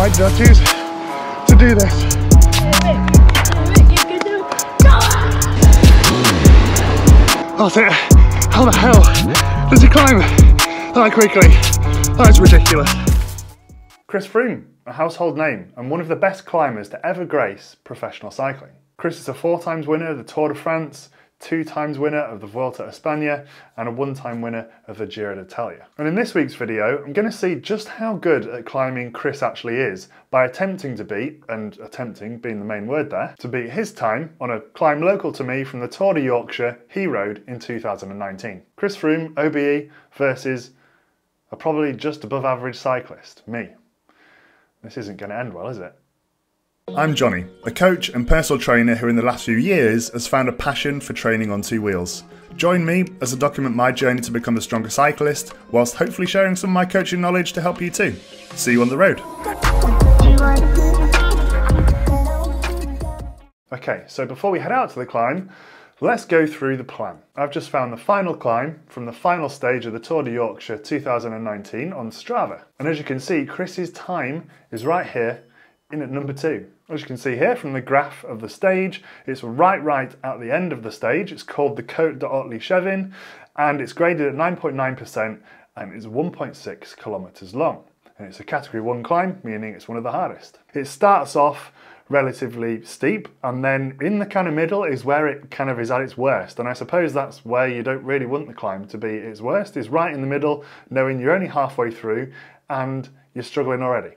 Why did I choose to do this? Oh, how the hell does he climb that quickly? That's ridiculous. Chris Froome, a household name and one of the best climbers to ever grace professional cycling. Chris is a 4-time winner of the Tour de France, 2-time winner of the Vuelta a España and a 1-time winner of the Giro d'Italia. And in this week's video, I'm going to see just how good at climbing Chris actually is by attempting to beat, and attempting being the main word there, to beat his time on a climb local to me from the Tour de Yorkshire he rode in 2019. Chris Froome, OBE, versus a probably just above average cyclist, me. This isn't going to end well, is it? I'm Jonny, a coach and personal trainer who in the last few years has found a passion for training on 2 wheels. Join me as I document my journey to become a stronger cyclist, whilst hopefully sharing some of my coaching knowledge to help you too. See you on the road. Okay, so before we head out to the climb, let's go through the plan. I've just found the final climb from the final stage of the Tour de Yorkshire 2019 on Strava. And as you can see, Chris's time is right here in at number 2. As you can see here from the graph of the stage, it's right at the end of the stage. It's called the Côte d'Otley-Chevin and it's graded at 9.9% and it's 1.6 kilometers long. And it's a category 1 climb, meaning it's one of the hardest. It starts off relatively steep and then in the kind of middle is where it kind of is at its worst, and I suppose that's where you don't really want the climb to be its worst, is right in the middle, knowing you're only halfway through and you're struggling already.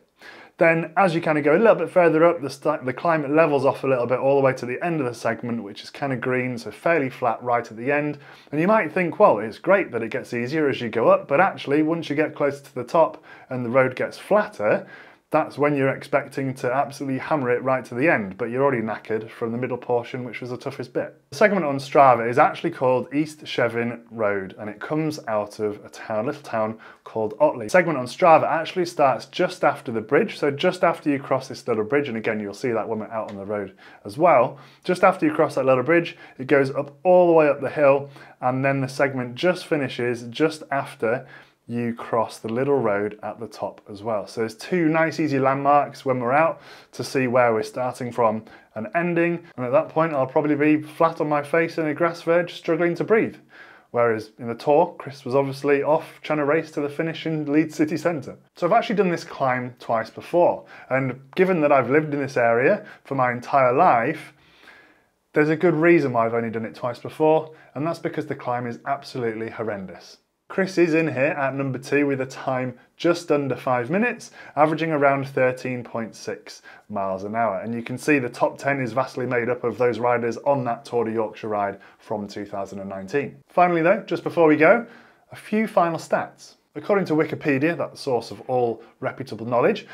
Then as you kind of go a little bit further up, the climb levels off a little bit all the way to the end of the segment, which is kind of green, so fairly flat right at the end. And you might think, well, it's great that it gets easier as you go up, but actually once you get closer to the top and the road gets flatter, that's when you're expecting to absolutely hammer it right to the end, but you're already knackered from the middle portion, which was the toughest bit. The segment on Strava is actually called East Chevin Road, and it comes out of a little town called Otley. The segment on Strava actually starts just after the bridge, so just after you cross this little bridge, and again, you'll see that when we're out on the road as well. Just after you cross that little bridge, it goes up all the way up the hill, and then the segment just finishes just after you cross the little road at the top as well. So there's 2 nice easy landmarks when we're out to see where we're starting from and ending. And at that point, I'll probably be flat on my face in a grass verge, struggling to breathe. Whereas in the Tour, Chris was obviously off trying to race to the finish in Leeds city centre. So I've actually done this climb twice before. And given that I've lived in this area for my entire life, there's a good reason why I've only done it twice before. And that's because the climb is absolutely horrendous. Chris is in here at number 2 with a time just under 5 minutes, averaging around 13.6 miles an hour. And you can see the top 10 is vastly made up of those riders on that Tour de Yorkshire ride from 2019. Finally though, just before we go, a few final stats. According to Wikipedia, that's the source of all reputable knowledge,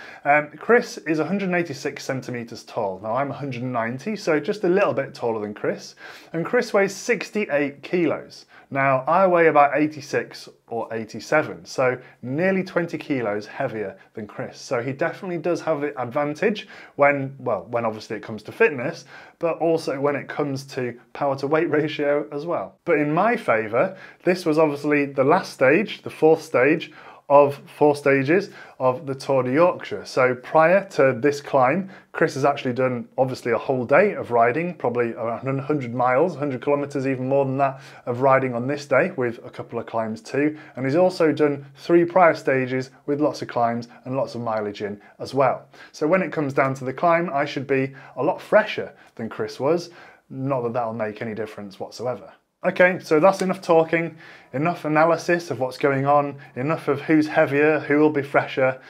Chris is 186 centimetres tall. Now I'm 190, so just a little bit taller than Chris. And Chris weighs 68 kilos. Now I weigh about 86 or 87, so nearly 20 kilos heavier than Chris. So he definitely does have the advantage when obviously it comes to fitness, but also when it comes to power to weight ratio as well. But in my favour, this was obviously the last stage, the 4th stage of 4 stages of the Tour de Yorkshire. So prior to this climb, Chris has actually done obviously a whole day of riding, probably around 100 miles, 100 kilometres, even more than that, of riding on this day with a couple of climbs too. And he's also done 3 prior stages with lots of climbs and lots of mileage in as well. So when it comes down to the climb, I should be a lot fresher than Chris was. Not that that'll make any difference whatsoever. Okay, so that's enough talking, enough analysis of what's going on, enough of who's heavier, who will be fresher.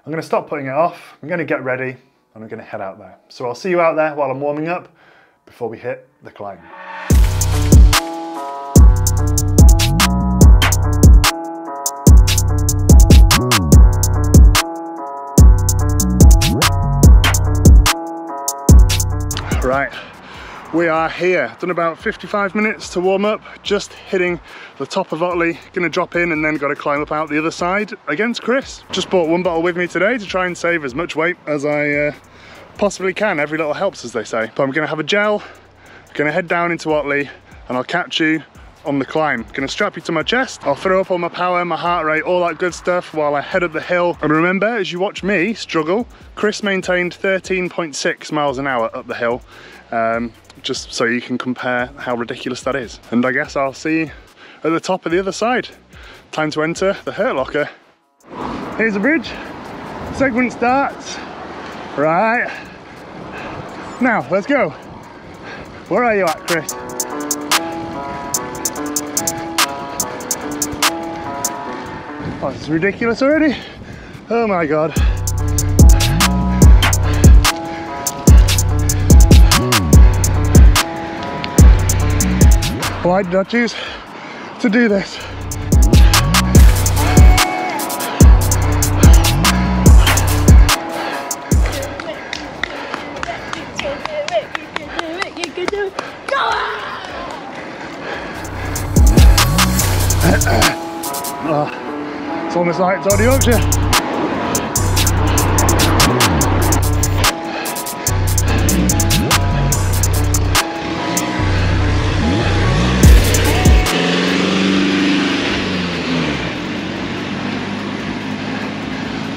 I'm going to stop putting it off, I'm going to get ready, and I'm going to head out there. So I'll see you out there while I'm warming up before we hit the climb. Right. We are here, done about 55 minutes to warm up, just hitting the top of Otley, gonna drop in and then gotta climb up out the other side against Chris. Just bought 1 bottle with me today to try and save as much weight as I possibly can. Every little helps, as they say. But I'm gonna have a gel, gonna head down into Otley, and I'll catch you on the climb. Gonna strap you to my chest. I'll throw up all my power, my heart rate, all that good stuff while I head up the hill. And remember, as you watch me struggle, Chris maintained 13.6 miles an hour up the hill. Just so you can compare how ridiculous that is. And I guess I'll see you at the top of the other side. Time to enter the hurt locker. Here's the bridge. Segment starts. Right. Now, let's go. Where are you at, Chris? Oh, this is ridiculous already. Oh my God. Why did I choose to do this? Oh, it's almost like Tour De Yorkshire.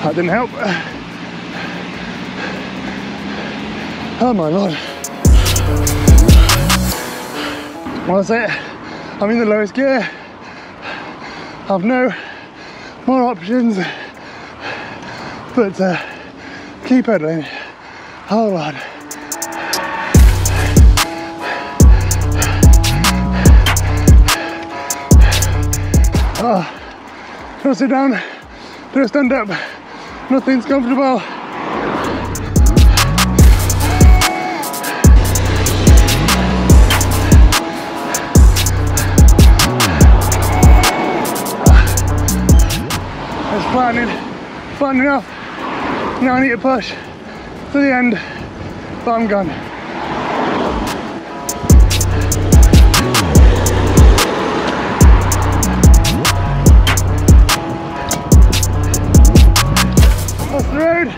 That didn't help. Oh my Lord. Well, that's it. I'm in the lowest gear. I've no more options but keep pedaling. Oh Lord. Oh, can I sit down? Do I stand up? Nothing's comfortable. It's flattening off. Now I need to push to the end, but I'm gone. Off the road.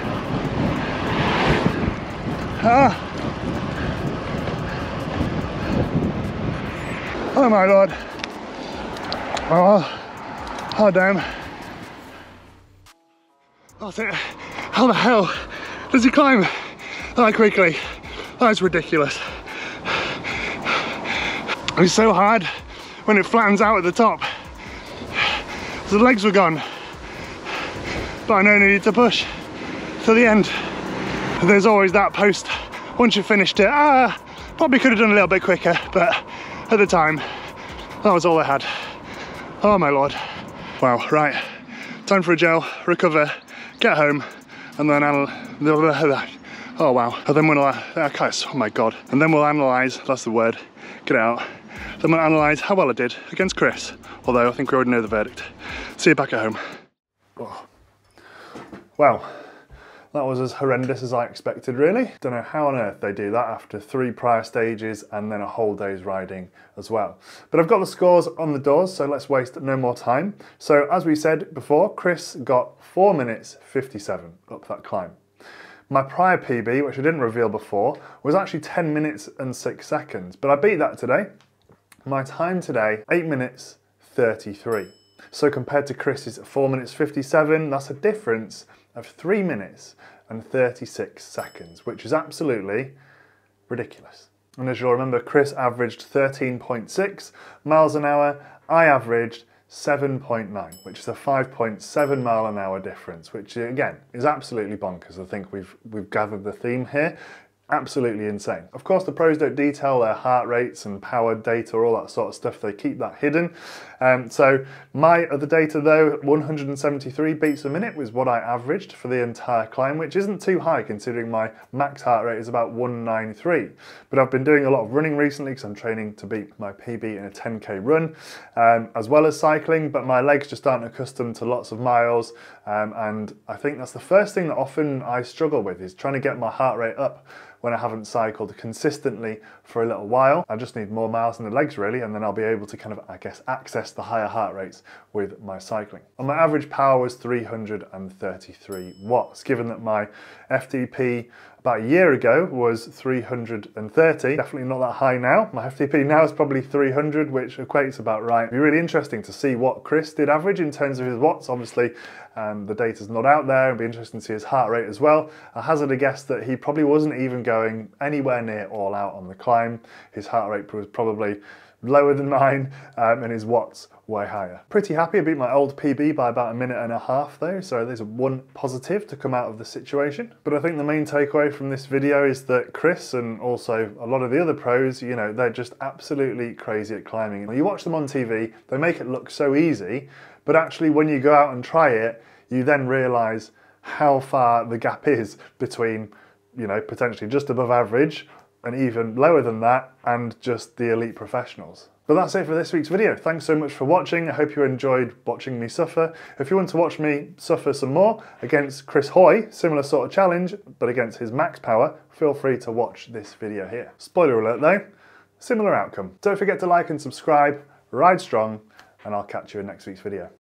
Oh my Lord. Oh damn. That's it. How the hell does he climb that quickly? That's ridiculous. It's so hard when it flattens out at the top. So the legs were gone, but I know I needed to push to the end. There's always that post once you've finished it. Probably could have done a little bit quicker, but at the time, that was all I had. Oh my Lord. Wow, right. Time for a gel, recover, get home, and then oh wow. And then oh my God. And then we'll analyse, that's the word, get it out. Then we'll analyse how well I did against Chris, although I think we already know the verdict. See you back at home. Oh. Well, that was as horrendous as I expected, really. Don't know how on earth they do that after 3 prior stages and then a whole day's riding as well. But I've got the scores on the doors, so let's waste no more time. So as we said before, Chris got 4 minutes 57 up that climb. My prior PB, which I didn't reveal before, was actually 10 minutes and 6 seconds, but I beat that today. My time today, 8 minutes 33. So compared to Chris's 4 minutes 57, that's a difference of 3 minutes and 36 seconds, which is absolutely ridiculous. And as you'll remember, Chris averaged 13.6 miles an hour. I averaged 7.9, which is a 5.7 mile an hour difference, which again is absolutely bonkers. I think we've gathered the theme here. Absolutely insane. Of course, the pros don't detail their heart rates and power data, all that sort of stuff. They keep that hidden. So my other data though, 173 beats a minute was what I averaged for the entire climb, which isn't too high considering my max heart rate is about 193. But I've been doing a lot of running recently because I'm training to beat my PB in a 10k run, as well as cycling, but my legs just aren't accustomed to lots of miles. And I think that's the first thing that often I struggle with, is trying to get my heart rate up when I haven't cycled consistently for a little while. I just need more miles in the legs really, and then I'll be able to kind of, I guess, access the higher heart rates with my cycling. And my average power was 333 watts, given that my FTP about a year ago was 330. Definitely not that high now. My FTP now is probably 300, which equates about right. It'd be really interesting to see what Chris did average in terms of his watts. Obviously, the data's not out there. It'd be interesting to see his heart rate as well. I hazard a guess that he probably wasn't even going anywhere near all out on the climb. His heart rate was probably lower than mine, and his watts way higher. Pretty happy. I beat my old PB by about a minute and a half though, so there's one positive to come out of the situation. But I think the main takeaway from this video is that Chris and also a lot of the other pros, you know, they're just absolutely crazy at climbing. When you watch them on TV, they make it look so easy, but actually when you go out and try it, you then realise how far the gap is between, you know, potentially just above average and even lower than that, and just the elite professionals. But that's it for this week's video. Thanks so much for watching. I hope you enjoyed watching me suffer. If you want to watch me suffer some more against Chris Hoy, similar sort of challenge, but against his max power, feel free to watch this video here. Spoiler alert though, similar outcome. Don't forget to like and subscribe, ride strong, and I'll catch you in next week's video.